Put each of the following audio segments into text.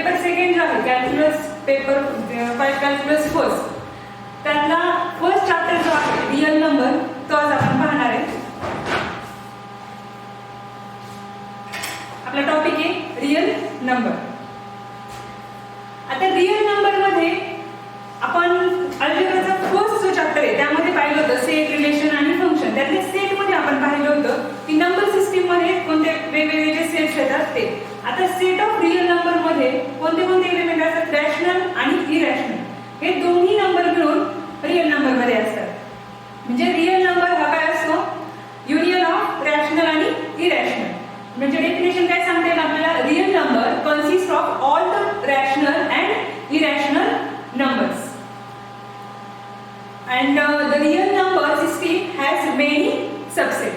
Paper second जो आहे calculus paper calculus first, त्यातला फर्स्ट चॅप्टर जो आहे रिअल नंबर तो आज आपण पाहणार आहे. आपला टॉपिक आहे रिअल नंबर. आता रिअल नंबर मध्ये आपण अल्जेब्राचा फर्स्ट जो चॅप्टर आहे त्यामध्ये पाहिलं होतं सेट, रिलेशन आणि फंक्शन. त्यातल्या सेट मध्ये आपण पाहिलं होतं की नंबर सिस्टीम मध्ये कोणते वेगवेगळे जे सेट्स येतात ते. आता सेट ऑफ रिअल नंबर मध्ये कोणते कोणते एलिमेंट असतात, रॅशनल आणि इरॅशनल, हे दोन्ही नंबर मिळून रिअल नंबर मध्ये असतात. म्हणजे रिअल नंबर हा काय असतो, युनियन ऑफ रॅशनल आणि इरॅशनल. म्हणजे डेफिनेशन काय सांगते आपल्याला, real number consist of all the rational and irrational numbers and the real number system has many subset.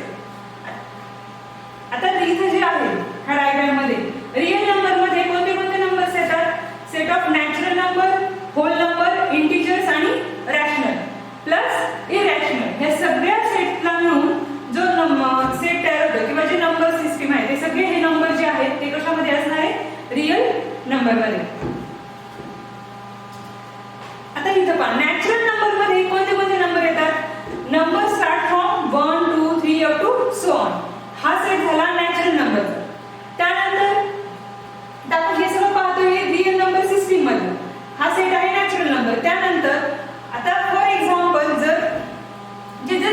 आता इथे जे आहे ह्या डायग्राम मध्ये रिअल नंबर मध्ये कोणते कोणते नंबर्स येतात, set of natural number, whole number, integers आणि रॅशनल प्लस इरॅशनल. या सगळ्या सेटला मिळून जो सेट तयार होतो किंवा जे नंबर सिस्टीम आहे ते सगळे हे नंबर जे आहेत ते कशामध्ये असणार आहे, रिअल नंबर मध्ये. आता इथं पहा नॅचरल नंबर मध्ये कोणते कोणते नंबर येतात, number start from 1 2 3 up to so on. हा सेट झाला नॅचरल नंबरचा. त्यानंतर आपण हे सगळं पाहतोय रिअल नंबर सिस्टीम मध्ये, हा सेट आहे नॅचरल नंबर. त्यानंतर आता फॉर एक्झाम्पल जर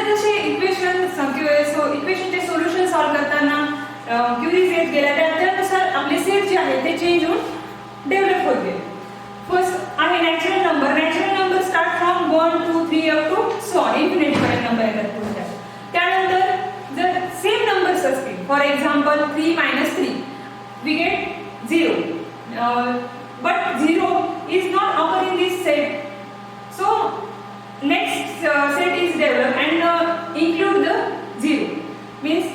जसे इक्वेशनचे सोल्युशन सॉल्व्ह करताना क्युरीज येत गेल्या त्यानुसार आपले सेट जे आहे ते चेंज होऊन डेव्हलप होत गेले. फर्स्ट आहे natural number. Natural number start from 1 2 3 up to so on, infinity पर्यंत नंबर येतात पुढच्या. त्यानंतर जर सेम नंबर्स असतील, for example 3 - 3 we get 0, but 0 is not occur in this set. So next set is develop and include the 0 means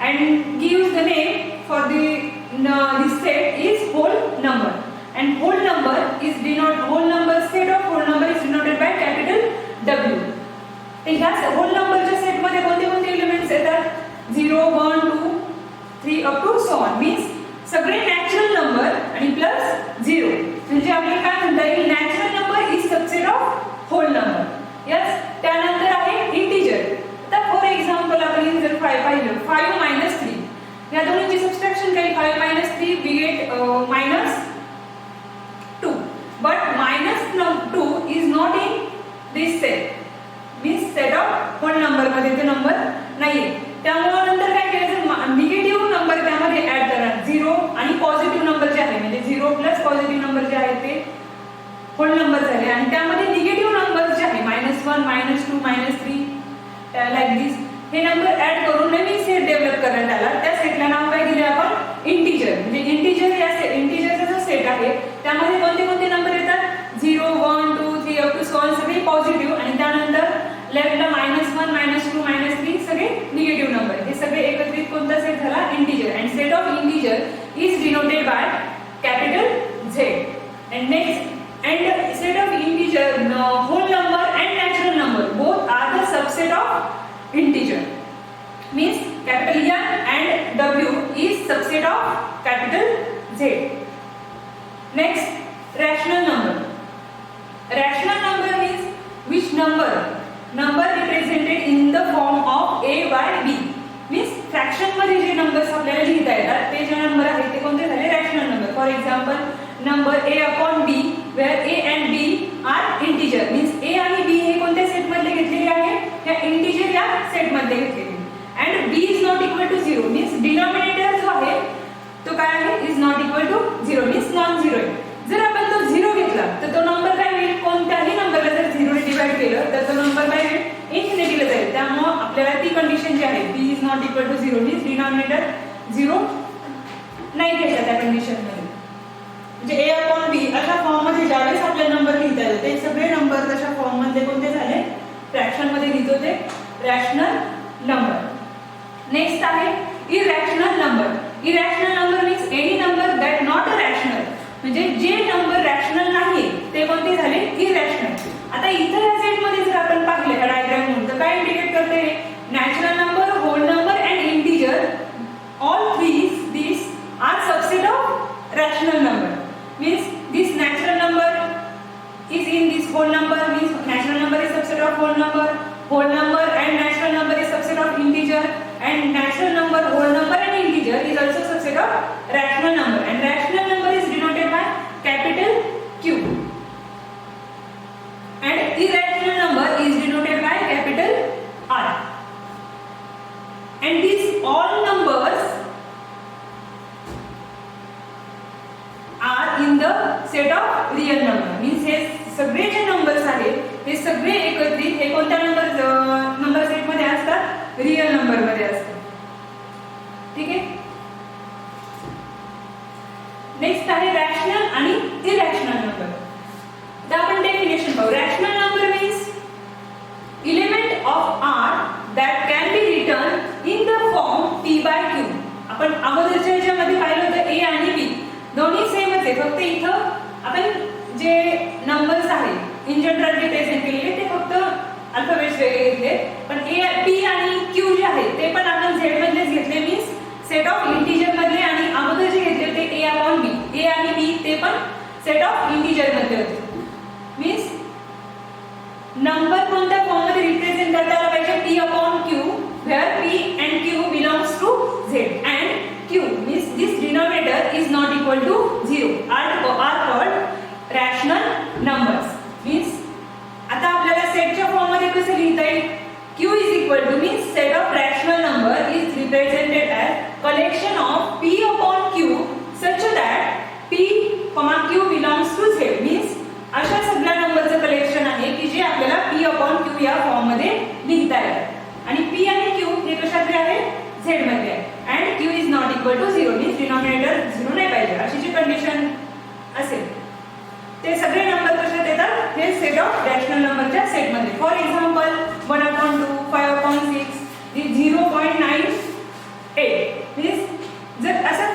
and gives the name for this set is whole number. And whole number is denoted, whole number set of whole number is denoted by capital W. तर ह्या whole numberच्या set मध्ये कोणते कोणते elements येतात, 0 1 2 3 up to so on. Means सगळे natural number आणि plus 0. म्हणजे आपल्याला काय म्हणता येईल, natural number is subset of whole number. Yes. त्यानंतर आहे इंटिजर. आता फॉर एक्झाम्पल आपण जर 5 पाहिलं, 5 - 3 या दोन्हीची सबट्रॅक्शन काही 5 - 3 we gate -2. but -2 is not in this set, means set of whole number मध्ये ते नंबर नाहीये. त्यामुळे नंतर काय करायचं, निगेटिव्ह नंबर त्यामध्ये ऍड करा, 0 आणि पॉझिटिव्ह नंबर जे आहे म्हणजे 0 प्लस पॉझिटिव्ह नंबर जे आहे ते होल नंबर झाले. आणि त्यामध्ये निगेटिव्ह नंबर जे आहे -1 -2 -3 लाईक दिस, हे नंबर ऍड करून नवीन सेट डेव्हलप करण्यात आला. त्या सेटला नाव काय दिले आपण, इंटिजर. म्हणजे इंटिजर या इंटिजरचा जो सेट आहे त्यामध्ये कोणते कोणते नंबर येतात, 0 1 2 3 अप टू सो ऑन सगळे पॉझिटिव्ह, आणि त्यानंतर लेफ्टला -1 -2 -3 सगळे निगेटिव्ह नंबर. हे सगळे एकत्रित कोणता सेट झाला, integer. And set of integer is denoted by capital Z. And next and set of integer, whole number and natural number both are the subset of integer. means capital N and W is subset of capital Z. Next, rational number. Rational number means which number represented in the form of A by B. means fraction मध्ये जे numbers आपल्याला लिहिता येतात ते जे number आहेत ते कोणते झाले, rational number. For example number A upon B where A and B are integer. means A आणि B हे कोणत्या सेट मध्ये घेतलेले आहे, या इंटिजर या सेट मध्ये घेतलेले. and b is not equal to 0 means denominator जो आहे तो काय आहे, is not equal to 0 means non zero आहे. जर आपण तो 0 घेतला तर तो नंबर काय होईल, कोणत्याही नंबरला जर 0 ने डिवाइड केलं तर तो नंबर काय होईल, इन्फिनिटीला जाईल. त्यामुळे आपल्याला ती कंडिशन जी आहे b is not equal to 0 means denominator 0 नाही घ्यायचा त्या कंडिशन मध्ये. म्हणजे a upon b अशा फॉर्म मध्ये ज्यावेळेस आपल्याला नंबर लिहिता येतो ते सगळे नंबर तशा फॉर्म मध्ये कोणते झाले, फ्रॅक्शन मध्ये लिहितो ते रॅशनल नंबर. नेक्स्ट आहे irrational number. Irrational number means any number that not a rational. म्हणजे जे नंबर रॅशनल नाही ते कोणते झाले, इरॅशनल. आता इतर या सेट मध्ये जर आपण पाहिले हा डायग्राम म्हणून तर काय इंडिकेट करते, natural number, whole number and integer, all three this are subset of rational number. Means and natural number, whole number and integer is also subset of rational number, and rational number is denoted by capital Q and irrational number is denoted by capital R. And these all numbers are in the set of real number. Means हे सगळे जे numbers आहेत हे सगळे एकत्रित हे कोणत्या number set मध्ये असतात? रियल नंबर मध्ये असतात. ठीक आहे. नेक्स्ट आहे रॅशनल आणि इरॅशनल नंबर. तर आपण डेफिनेशन पाहू. Rational number means element of R that can be written in the form P by Q. आपण अगोदरच्या ह्याच्यामध्ये पाहिलं होतं A आणि B दोन्ही सेमच आहे, फक्त इथं आपण जे नंबर्स आहेत इन जनरल रिप्रेझेंट केलेले ते फक्त अल्फाबेट्स वेगळे घेतले, पण A, P आणि Q जे आहेत ते पण आपण Z मधलेच घेतले. मीन्स सेट ऑफ इंटिजर मधले, आणि अगोदर जे घेतले ते A अपॉन B, A आणि B ते पण सेट ऑफ इंटिजर मधले होते. मीन्स नंबर कोणत्या फॉर्म मध्ये रिप्रेझेंट करता आला पाहिजे? P upon Q, where P and Q belongs to Z and Q means this denominator is not equal to 0 are called rational numbers. Means आता आपल्याला सेटच्या फॉर्म मध्ये कसं लिहिता येईल? Q is equal to means set of rational number is represented as collection of P upon Q such that P, Q belongs to Z. Means अशा सगळ्या नंबरचं कलेक्शन आहे की जे आपल्याला P upon Q या फॉर्म मध्ये लिहिता येतात. आणि P आणि Q हे कशातले आहे? Z मध्ये आहे. and Q is not equal to 0 means denominator 0 नाही पाहिजे अशी जी कंडिशन असेल ते सगळे नंबर कशात येतात? हे सेट ऑफ रॅशनल नंबरच्या सेट मध्ये. फॉर एक्झाम्पल 1/2, 5/6, 0.98 मीन्स जर असं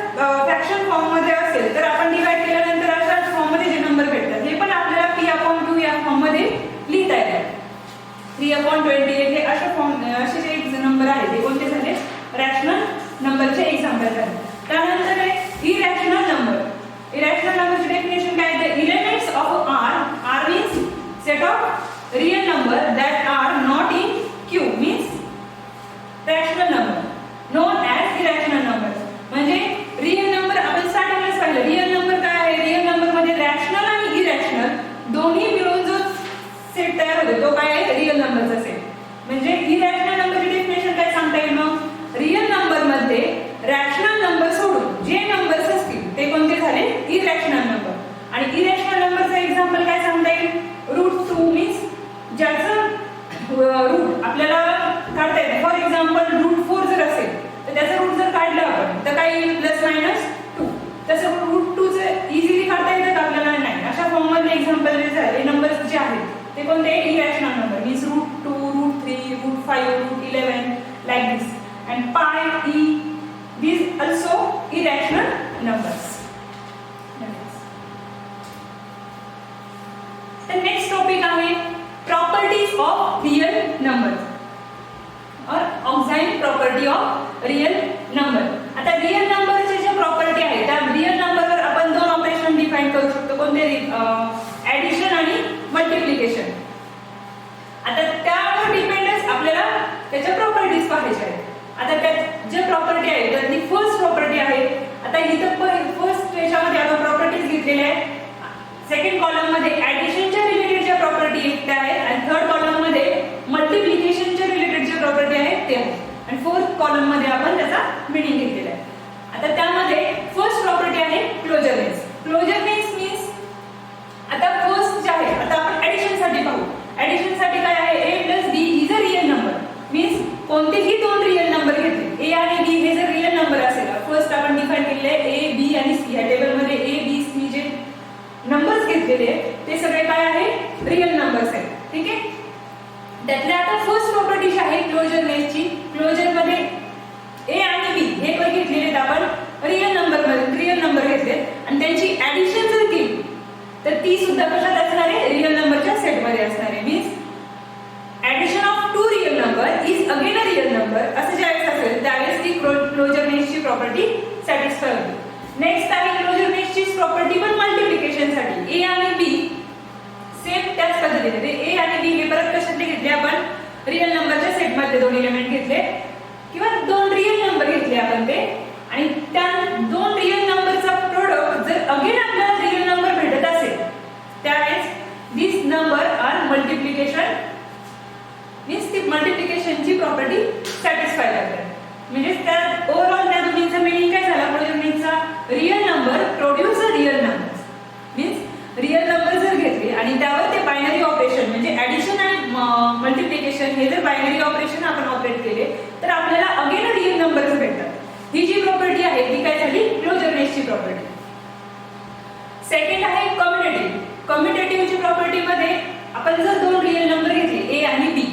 फ्रॅक्शन फॉर्म मध्ये असेल तर आपण डिवाइड केल्यानंतर अशा फॉर्म मध्ये जे नंबर भेटतात हे पण आपल्याला P upon Q या फॉर्म मध्ये लिहिता येतात. 3/28 हे असे जे नंबर आहेत ते कोणते झाले? रॅशनल नंबरचे एक्झाम्पल झाले. त्यानंतर आहे इरॅशनल नंबर. इरॅशनल नंबरचे डेफिनेशन काय आहे? Elements of R means set of real number that are not in Q means rational number known as irrational number. म्हणजे रियल नंबर आपण स्टार्टिंगलाच पाहिलं. रियल नंबर काय आहे? रियल नंबर मध्ये रॅशनल आणि इरॅशनल दोन्ही मिळून जो सेट तयार होतो तो काय आहे? रियल नंबरचा सेट. म्हणजे इरॅशनल नंबरची डेफिनेशन काय सांगता येईल मग? रियल नंबर मध्ये रॅशनल नंबर सोडून जे नंबर्स असतील ते कोणते झाले? Irrational number. आणि इरॅशनल नंबरचा एक्झाम्पल काय सांगता येईल? √2 मीन्स ज्याचं रूट आपल्याला काढता येते. फॉर एक्झाम्पल √4 जर असेल तर त्याचं रूट जर काढलं आपण तर काय येईल? +-2. तसं √2 चं इझिली काढता येतं का आपल्याला? नाही. अशा फॉर्म मध्ये एक्झाम्पल जे झाले नंबर्स जे आहेत ते कोणते? Irrational number means √2, √3, √5, √11 like this. And pi, e, these also irrational numbers. The next topic आहे properties of real numbers or auxiliary property of real number. आता रियल नंबरचे जे प्रॉपर्टी आहे त्या रियल नंबरवर आपण दोन ऑपरेशन डिफाइन करू शकतो. कोणते? ऍडिशन आणि मल्टिप्लिकेशन. आता त्यावर डिपेंडन्स आपल्याला त्याच्या प्रॉपर्टीज पाहायच्या आहेत. आता त्यात जे प्रॉपर्टी आहे तर ती फर्स्ट प्रॉपर्टी आहे. आता इथं फर्स्ट याच्यामध्ये आपण प्रॉपर्टीज घेतलेल्या आहेत. सेकंड कॉलम मध्ये ऍडिशनच्या रिलेटेड ज्या प्रॉपर्टी त्या आहेत आणि थर्ड कॉलम मध्ये मल्टिप्लिकेशनच्या रिलेटेड ज्या प्रॉपर्टी आहेत ते आहेत. आणि फोर्थ कॉलम मध्ये आपण त्याचा मीनिंग घेतलेला आहे. आता त्यामध्ये फर्स्ट प्रॉपर्टी आहे क्लोजरनेस. क्लोजरनेस मीन्स आता फर्स्ट जे आहे आता आपण ऍडिशन साठी पाहू. ऍडिशन साठी काय आहे? A + B is a real number. Means कोणतेही दोन रियल नंबर घेतले A आणि B हे जर रियल नंबर असेल फर्स्ट आपण डिफाइन केलेले आहे A, B आणि C. या टेबल मध्ये A, B, C जे नंबर्स घेतलेले ते सगळे काय आहे? रियल नंबर्स आहेत. ठीक आहे. त्यातल्या आता फर्स्ट प्रॉपर्टी जी आहे क्लोजरनेसची, क्लोजर मध्ये A आणि B हे पण घेतलेले आपण रियल नंबर घेतले आणि त्यांची ऍडिशन जर केली तर ती सुद्धा कशात असणार आहे? रियल नंबरच्या सेट मध्ये असणार आहे. Means addition of two real number is again a real number असं ज्यावेळेस असेल त्यावेळेस ती क्लोजरनेसची प्रॉपर्टी सॅटिस्फाय होते. नेक्स्ट आहे क्लोजरनेसची प्रॉपर्टी पण मल्टिप्लिकेशन साठी. A आणि B सेम त्याच पद्धतीने A आणि B हे परत कशातले घेतले आपण? रियल नंबरच्या सेट मध्ये दोन एलिमेंट घेतले किंवा दोन घेतले आपण ते, आणि त्या दोन रिअल नंबरचा प्रोडक्ट जर अगेन आपल्याला रिअल नंबर भेटत असेल त्यावेळेस दिस नंबर आर मल्टिप्लिकेशन मीन्स ती मल्टिप्लिकेशनची प्रॉपर्टी सॅटिस्फाय करतात. म्हणजे त्या ओव्हरऑल त्या दोन्हीचा मिनिंग काय झाला, प्रोजेक्टचा real number produce a real number means real number जर घेतले आणि त्यावर ते बायनरी ऑपरेशन म्हणजे ऍडिशन आणि मल्टिप्लिकेशन हे जर बायनरी ऑपरेशन आपण ऑपरेट केले तर आपल्याला अगेन रिअल नंबर्स भेटतात. ही जी प्रॉपर्टी आहे ती काय झाली, क्लोजरनेसची प्रॉपर्टी. सेकंड आहे कम्युटेटिव्ह. कम्युटेटिव्हची प्रॉपर्टी मध्ये आपण जर दोन रिअल नंबर घेतले ए आणि बी,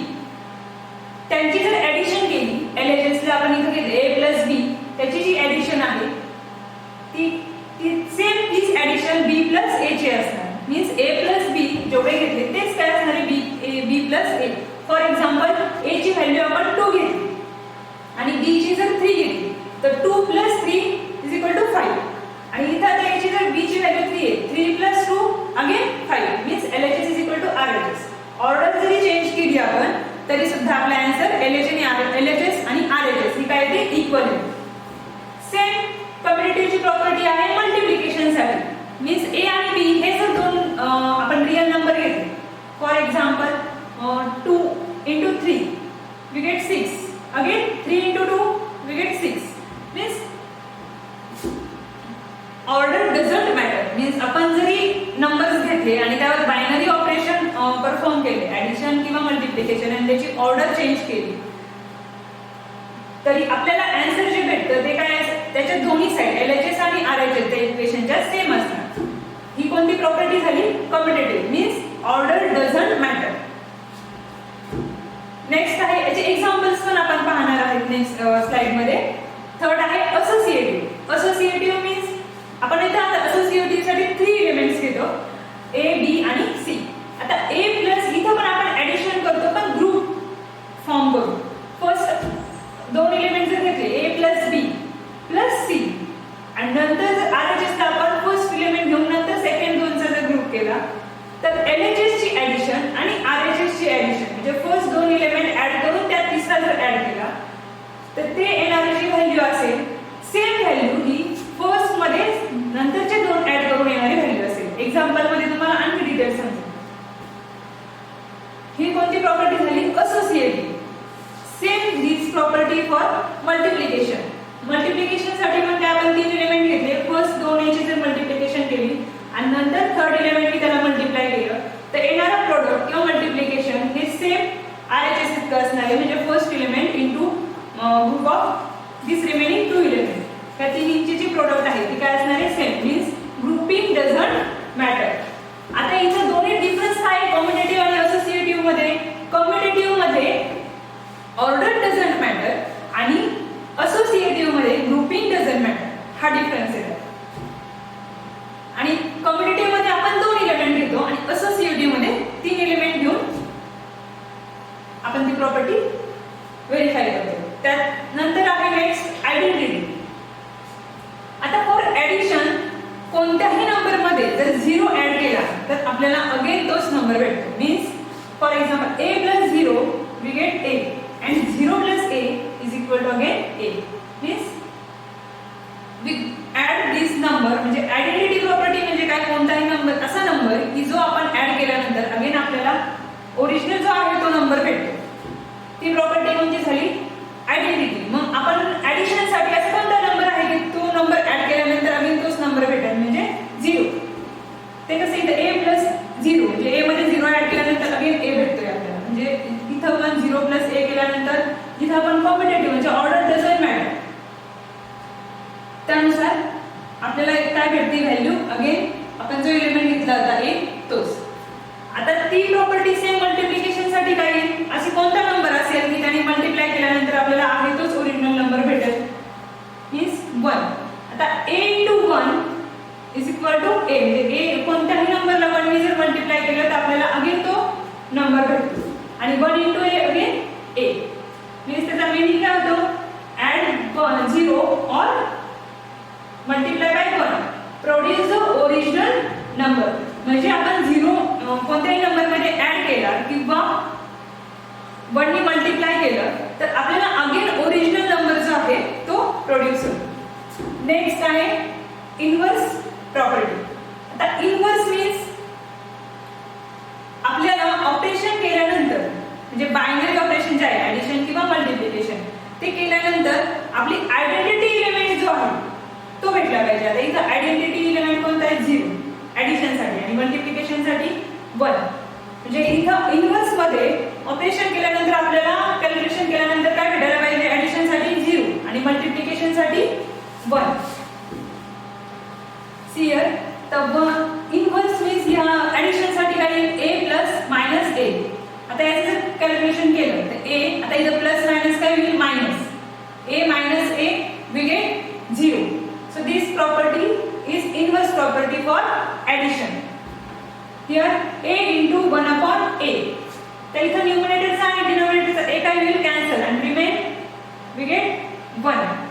त्यांची जर ऍडिशन केली, LHS ला आपण इथे घेतले a प्लस b, त्याची जी ऍडिशन आहे ती सेम तीच ऍडिशन b प्लस a ची असणार. मीन्स a प्लस b जेवढे घेतले तेच काय असणार आहे b plus a. For example a ची व्हॅल्यू आपण 2 घेतली आणि b ची जर 3 घेतली तर 2 प्लस 3 इज इक्वल टू 5. आणि इथे आता याची जर b ची व्हॅल्यू 3 आहे, 3 plus 2 again 5 means LHS is equal to RHS. Order जरी चेंज केली आपण तरी सुद्धा आपला आन्सर LHS आणि RHS ही काय येते, इक्वल आहे. सेम कम्युटेटिव्हची प्रॉपर्टी आहे मल्टिप्लिकेशन साठी. मीन्स a आणि b हे जर दोन आपण रिअल नंबर घेतले, for example 2 into 3 we get 6, again 3 into 2 we get 6. Means order doesn't matter. Means आपण जरी नंबर्स घेतले आणि त्यावर बायनरी ऑपरेशन परफॉर्म केले, ऍडिशन किंवा मल्टिप्लिकेशन, आणि त्याची ऑर्डर चेंज केली तरी आपल्याला आन्सर जे भेटतं ते काय, त्याच्या दोन्ही साइड LHS आणि RHS त्या इक्वेशनच्या सेम असतात. ही कोणती प्रॉपर्टी झाली, commutative. Means order doesn't matter. Next आहे, याचे एक्झाम्पल्स पण आपण पाहणार आहोत नेक्स्ट स्लाइड मध्ये. थर्ड आहे असोसिएटिव्ह. असोसिएटिव्ह मीन्स आपण इथे आता असोसिएटिव्ह साठी 3 एलिमेंट्स घेतो, A, B आणि C. आता A प्लस इथे पण आपण ऍडिशन करतो पण ग्रुप फॉर्म करून. फर्स्ट दोन एलिमेंट जर घेतले A plus B plus C आणि नंतर जर RHS ला आपण फर्स्ट एलिमेंट घेऊन नंतर सेकंड दोनचा जर ग्रुप केला तर LHS ची ऍडिशन आणि RHS ची ऍडिशन म्हणजे फर्स्ट दोन एलिमेंट ऍड करून त्यात तिसरा जर ऍड केला तर ते येणारी जी व्हॅल्यू असेल सेम व्हॅल्यू ही फर्स्ट मध्ये नंतरचे दोन ऍड करून येणारी व्हॅल्यू असेल. एक्झाम्पल मध्ये तुम्हाला आणखी डिटेल्स समजेल. ही कोणती प्रॉपर्टी झाली, associative. Same this property for multiplication. Multiplication साठी पण काय आपण 3 एलिमेंट घेतले, फर्स्ट दोन याची जर मल्टिप्लिकेशन केली आणि नंतर थर्ड एलिमेंट त्याला मल्टिप्लाय केलं तर येणारा प्रोडक्ट किंवा मल्टिप्लिकेशन हे सेम RHS इतकं असणार आहे. म्हणजे first element into group of this remaining 2 element, त्या तिन्हींची जी प्रोडक्ट आहे ती काय असणार आहे, same. Means grouping doesn't matter. आता इथे दोन्ही डिफरन्स काय आहे कम्युटेटिव्ह आणि असोसिएटिव्ह मध्ये. कम्युटेटिव्ह मध्ये ऑर्डर डझंट मॅटर आणि असोसिएटिव्ह मध्ये ग्रुपिंग डझंट मॅटर, हा डिफरन्स आहे. आणि कम्युटेटिव्ह मध्ये आपण 2 एलिमेंट घेतो आणि असोसिएटिव्ह मध्ये 3 एलिमेंट घेऊन आपण ती प्रॉपर्टी व्हेरीफाय करतो. त्यानंतर आहे नेक्स्ट आयडेंटिटी. आता फॉर ऍडिशन कोणत्याही नंबर मध्ये जर 0 ऍड केला तर आपल्याला अगेन तोच नंबर भेटतो. Means for example a plus 0 we get a and 0 plus a is equal to again a. Means we add this number म्हणजे आयडेंटिटी प्रॉपर्टी म्हणजे काय, कोणताही नंबर असा नंबर की जो आपण ऍड केल्यानंतर अगेन आपल्याला ओरिजिनल जो आहे तो नंबर भेटतो. ती प्रॉपर्टी कोणती झाली, आयडेंटिटी. मग आपण ऍडिशन साठी असा कोणता नंबर आहे की तो नंबर ऍड केल्यानंतर अगेन तोच नंबर भेटेल म्हणजे 0. ते कसं इथे a प्लस 0 म्हणजे a मध्ये 0 ऍड केल्यानंतर अगेन a भेटतोय आपल्याला. म्हणजे इथं पण 0 प्लस a केल्यानंतर इथं आपण कॉम्पिटेटिव्ह म्हणजे ऑर्डर डझंट मॅटर. त्यानुसार आपल्याला काय भेटते व्हॅल्यू, अगेन आपण जो एलिमेंट घेतला होता a तोच. आता ती प्रॉपर्टी सेम मल्टिप्लिकेशन साठी काय येईल, अशी कोणता नंबर असेल की त्याने मल्टिप्लाय केल्यानंतर आपल्याला आहे तोच ओरिजिनल नंबर भेटेल. मीन्स 1. आता a into 1 is equal to a. म्हणजे a कोणत्याही नंबरला 1 ने जर मल्टिप्लाय केलं तर आपल्याला अगेन तो नंबर भेटतो. आणि 1 into a again a. Means त्याचा मीनिंग काय होतो, ऍड 0 और multiply by 1 produce the original number. म्हणजे आपण 0 कोणत्याही नंबर मध्ये ऍड केला किंवा 1 ने मल्टिप्लाय केलं तर आपल्याला अगेन ओरिजिनल नंबर जो आहे तो प्रोड्यूस होतो. नेक्स्ट आहे इनव्हर्स प्रॉपर्टी. आता इनव्हर्स मीन्स आपल्याला ऑपरेशन केल्यानंतर म्हणजे बायनरी ऑपरेशन जे आहे ऍडिशन किंवा मल्टिप्लिकेशन ते केल्यानंतर आपली आयडेंटिटी इलेमेंट जो आहे तो भेटला पाहिजे. आता इथं आयडेंटिटी इलेमेंट कोणता आहे 0 ऍडिशन साठी आणि मल्टिप्लिकेशन साठी 1. म्हणजे इथं इनव्हर्स मध्ये ऑपरेशन केल्यानंतर आपल्याला कॅल्क्युलेशन केल्यानंतर काय भेटायला पाहिजे ऍडिशन साठी 0 आणि मल्टिप्लिकेशन साठी 1. क्लियर. तर इनव्हर्स मीन्स या ऍडिशन साठी काय येईल a प्लस मायनस a. आता याचं जर कॅल्क्युलेशन केलं तर a आता इथं प्लस मायनस काय होईल minus a minus a we get 0. So this property is inverse property for addition. Here a into 1 upon a. तर इथं न्यूमरेटरचा आणि डिनोमिनेटरचा a काय होईल cancel and remain we get 1.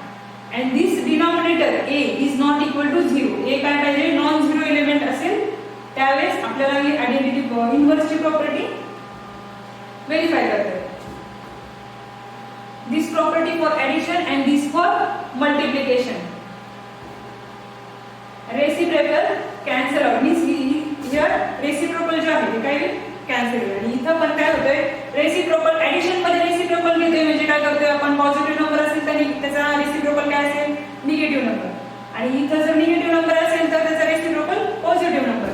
And this denominator a is not equal to 0. a काय पाहिजे non zero element असेल त्यावेळेस आपल्याला ही आयडेंटिटी इनव्हर्सची प्रॉपर्टी व्हेरीफाय करता येते. This property for addition and this for multiplication. Reciprocal cancel out means here reciprocal जे आहे ते काय कॅन्सल होईल. आणि इथं पण काय होतंय रेसिप्रोकल ऍडिशन मध्ये रेसिप्रोकल घेतोय म्हणजे काय करतोय आपण पॉझिटिव्ह नंबर असेल तर त्याचा रेसिप्रोकल काय असेल निगेटिव्ह नंबर. आणि इथं जर निगेटिव्ह नंबर असेल तर त्याचा रेसिप्रोकल पॉझिटिव्ह नंबर.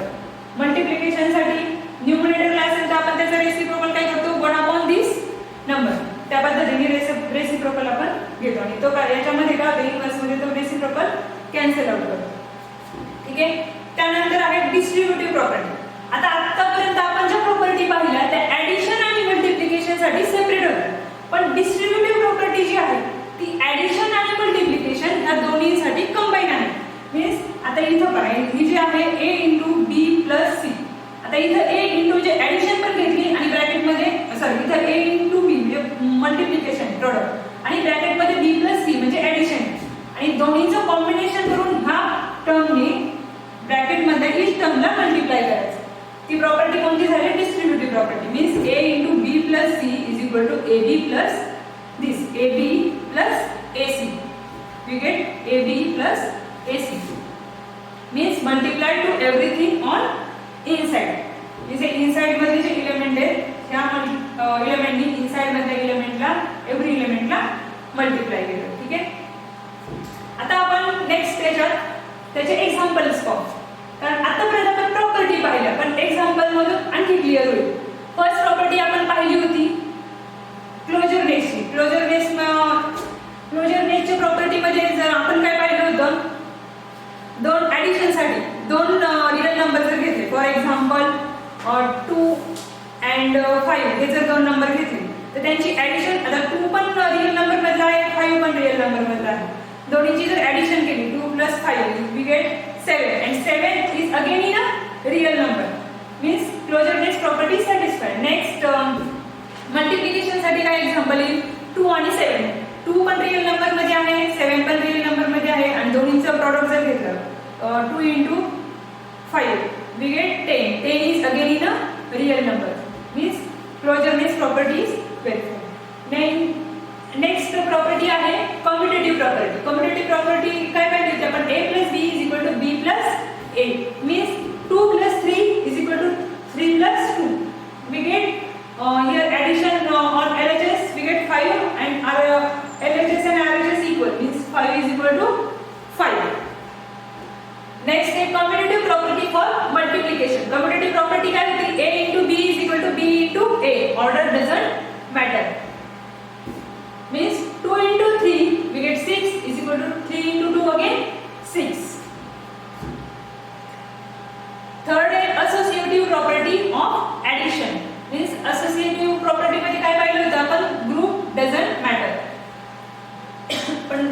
मल्टिप्लिकेशन साठी न्यूमरेटरला असेल तर आपण त्याचा रेसिप्रोकल काय करतो 1 upon this नंबर. त्या पद्धतीने रेसिप्रोकल आपण घेतो आणि तो काय याच्यामध्ये काय होतं इनव्हर्स मध्ये तो रेसिप्रोकल कॅन्सल आउट करतो. ठीक आहे. त्यानंतर आहे डिस्ट्रीब्युटिव्ह प्रॉपर्टी. आता आतापर्यंत आपण ज्या प्रॉपर्टी पाहिल्या त्या ऍडिशन आणि मल्टिप्लिकेशन साठी सेपरेट होत्या. पण डिस्ट्रीब्युटिव्ह प्रॉपर्टी जी आहे ती ऍडिशन आणि मल्टिप्लिकेशन या दोन्हीसाठी कंबाईन आहे. मीन्स आता इथं बघा ही जी आहे a into b plus c. आता इथं a into जे ऍडिशन पण घेतली आणि ब्रॅकेट मध्ये सॉरी इथं a into b म्हणजे मल्टिप्लिकेशन प्रोडक्ट आणि ब्रॅकेट मध्ये b plus c म्हणजे ऍडिशन आणि दोन्हीचं कॉम्बिनेशन करून ह्या टर्मने ब्रॅकेट मध्ये इच टर्मला मल्टिप्लाय करायचं. ती प्रॉपर्टी कोणती झाली distributive property. Means a into b plus c is equal to ab plus this ab plus ac. We get ab plus ac means multiply to everything on inside. म्हणजे inside मध्ये जे element आहेत त्या एलिमेंटनी inside मधल्या एलिमेंटला every एलिमेंटला multiply केलं. ठीक आहे. आता आपण नेक्स्ट त्याचे एक्झाम्पल्स पाहू. कारण आतापर्यंत आपण प्रॉपर्टी पाहिल्या पण एक्झाम्पल मधून आणखी क्लिअर होईल. फर्स्ट प्रॉपर्टी आपण पाहिली होती क्लोजरनेसची. क्लोजरनेसच्या प्रॉपर्टी मध्ये जर आपण काय पाहिलं होतं दोन ऍडिशन साठी दोन रियल नंबर जर घेतले फॉर एक्झाम्पल 2 and 5 हे जर दोन नंबर घेतले तर त्यांची ऍडिशन आता 2 पण रियल नंबर मधला आहे 5 पण रियल नंबर मधला आहे. दोन्हीची जर ऍडिशन केली 2 plus 5 we get 7 and 7 is again in a real number means closure property satisfied. Next multiplication साठी काय एक्झाम्पल येईल 2 आणि 7. 2 पण रियल नंबर मध्ये आहे 7 पण रियल नंबर मध्ये आहे आणि दोन्हीचं प्रॉडक्ट जर घेतलं 2 into 5 we get 10. 10 is again in a real number means closureness property is verified. Next property आहे कम्युटेटिव्ह प्रॉपर्टी. कम्युटेटिव्ह प्रॉपर्टी काय पाहिजे होती आपण a plus b is equal to b plus a means 2 plus 3 is equal to 3 plus 2. We get here addition on LHS we get 5 and our LHS and RHS equal means 5 is equal to 5. Next a commutative property for multiplication. Commutative property काय होती a into b is equal to b into a. Order doesn't matter. Means 2 into 3 we get 6 is equal to 3 into 2 again 6. Third is associative property of addition. Means associative property मध्ये काय पाहिलं होतं आपण group doesn't matter. पण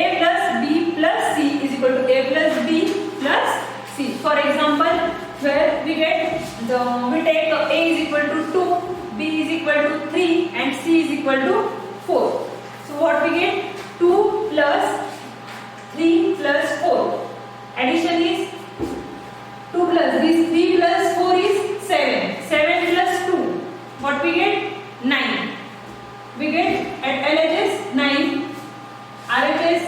a plus b plus c is equal to a plus b plus c. For example, where we take a is equal to 2, b is equal to 3 and c is equal to 4. So what we get 2 plus 3 plus 4. Addition is 2 plus this 3 plus 4 is 7. 7 plus 2. What we get 9. We get at LHS 9, RHS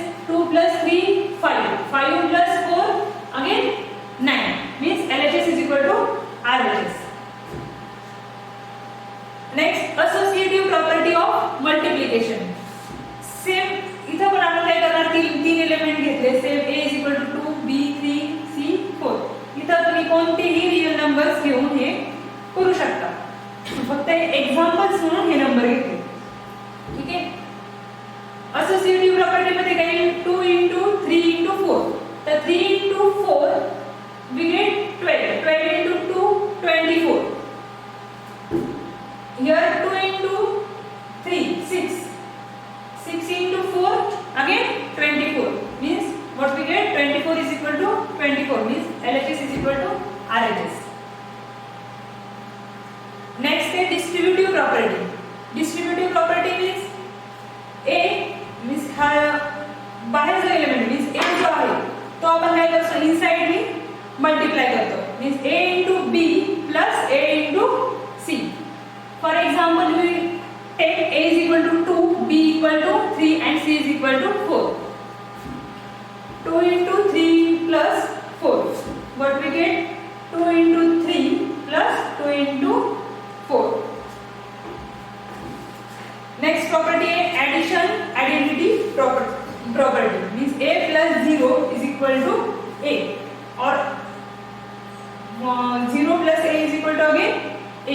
numbers घेऊन हे करू शकता. फक्त examples म्हणून हे number घेतले. ठीक आहे. असोसिएटिव्ह प्रॉपर्टी मध्ये काय येईल 2 into 3 into 4. तर 3 into 4 we get 12. 12 into 2 24. Here 2 into 3 6. 6 into 4 again 24. Means what we get 24 is equal to 24. Means LHS is equal to RHS. Next is distributive property. Distributive property means A means हा बाहेर जो element means A जो आहे तो आपण काय करतो inside me multiply करतो. means A into B plus A into C. For example, we take A is equal to 2, B equal to 3 and C is equal to 4. 2 into 3 plus 4. What we get? 2 into 3 plus 2 into 4. Next property is addition identity property. Means A plus 0 is equal to A. Or 0 plus A is equal to again A.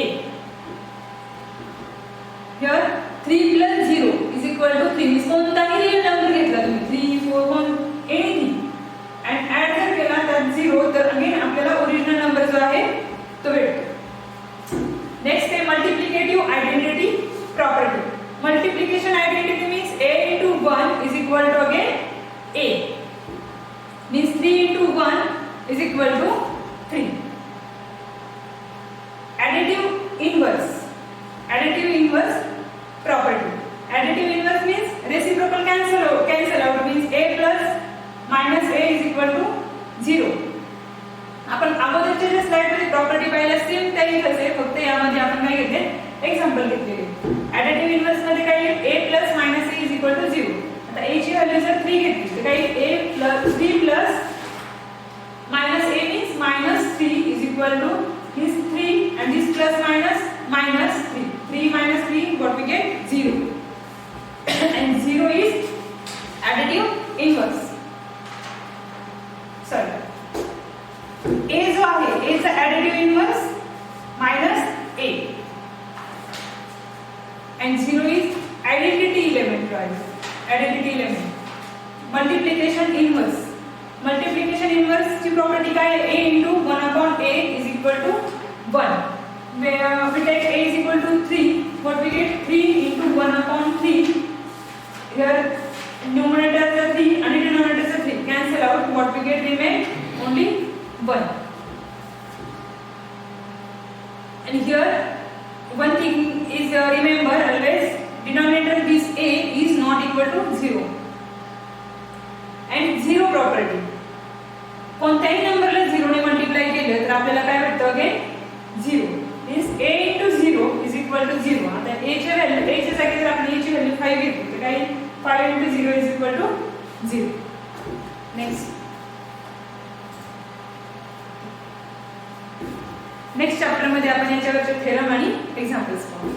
Here 3 plus 0 is equal to 3. Means कोणताही real number घेतला तुम्ही 3, 4, 1, anything and add जर केला तर 0 तर again आपल्याला original number जो आहे तो भेटतो. नेक्स्ट आहे multiplicative identity property. Multiplication identity means A into 1 is equal to again A. Means 3 into 1 is equal to 3. Additive inverse. Additive inverse property. Additive inverse means reciprocal cancel out means A plus minus A is equal to 0. आपण अगोदरच्या ज्या slide मध्ये property पाहिल्या same त्याही तसे फक्त यामध्ये आपण काय घेतले एक्झाम्पल घेतलेले. ऍडिटिव्ह इन्व्हर्स मध्ये काय A plus minus A is equal to 0. आता A ची व्हॅल्यू जर 3 घेतली तर काय A plus 3 plus minus A means minus 3 is equal to this 3 and this plus minus 3. 3 minus 3 what we get 0. And 0 is additive inverse. Sorry. A जो आहे A चा additive inverse minus A. And 0 is identity element right? Identity element. Multiplication inverse. Multiplication inverse ची property काय आहे A into 1 upon A is equal to 1. Where we take A is equal to 3, what we get 3 into 1 upon 3. Here numerator is 3 and denominator is 3. Cancel out. What we get remain only 1. And here one thing is remember always denominator this A is not equal to 0. And 0 property. कोणत्याही नंबरला 0 ने multiply केले तर आपल्याला काय भेटतं again 0. Means A into 0 is equal to 0. आता A ची व्हॅल्यू A च्या जागी जर आपण A ची व्हॅल्यू 5 घेतली तर काय 5 into 0 is equal to 0. Next chapter मध्ये आपण याच्यावरचे थेरम आणि एक्झाम्पल्स पाहू.